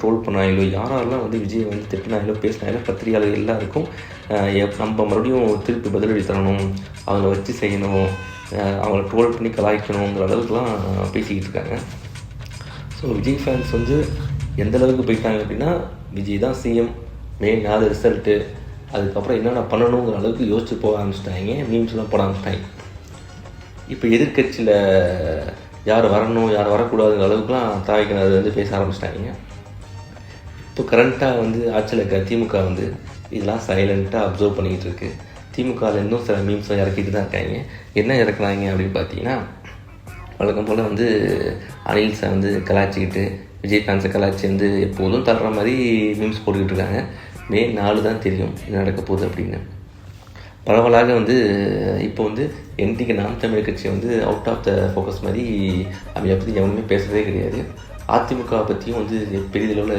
Troll பண்ணாங்களோ யாரெல்லாம் வந்து விஜயை வந்து திட்டினாங்களோ பேசினாங்களோ பத்திரிகையாளர் எல்லாருக்கும் நம்ம மறுபடியும் திருப்பி பதிலடி தரணும், அவங்கள வச்சு செய்யணும், அவங்கள ட்ரோல் பண்ணி கலாய்க்கணுங்கிற அளவுக்குலாம் பேசிக்கிட்டு இருக்காங்க. ஸோ விஜய் ஃபேன்ஸ் வந்து எந்த அளவுக்கு போயிட்டாங்க அப்படின்னா, விஜய் தான் சிஎம், மே 4 ரிசல்ட்டு, அதுக்கப்புறம் என்னென்ன பண்ணணுங்கிற அளவுக்கு யோசிச்சு போக ஆரம்பிச்சிட்டாங்க, மீம்ஸ்லாம் போட ஆரம்பிச்சிட்டாங்க. இப்போ எதிர்கட்சியில் யார் வரணும் யார் வரக்கூடாதுங்கிற அளவுக்குலாம் தாய்க்கிணறு வந்து பேச ஆரம்பிச்சிட்டாங்க. இப்போ கரண்ட்டாக வந்து ஆட்சியில் இருக்க திமுக வந்து இதெல்லாம் சைலண்ட்டாக அப்சர்வ் பண்ணிக்கிட்டு இருக்குது. திமுகவில் இன்னும் சில மீம்ஸை இறக்கிட்டு தான் இருக்காங்க. என்ன இறக்குறாங்க அப்படின்னு பார்த்தீங்கன்னா, வழக்கம் போல் வந்து அனில்ஸை வந்து கலாய்ச்சிக்கிட்டு விஜய் ஃபேன்ஸை கலாய்ச்சி வந்து எப்போதும் தர்ற மாதிரி மீம்ஸ் போட்டுக்கிட்டு இருக்காங்க. மே 4 தான் தெரியும் என்ன நடக்க போகுது அப்படின்னு. பரவலாக வந்து இப்போ வந்து என்டிக்கு நாம் தமிழ் கட்சி வந்து அவுட் ஆஃப் த ஃபோக்கஸ் மாதிரி அவங்க பற்றி எவனுமே பேசுகிறதே கிடையாது. அதிமுக பற்றியும் வந்து பெரிதளவில்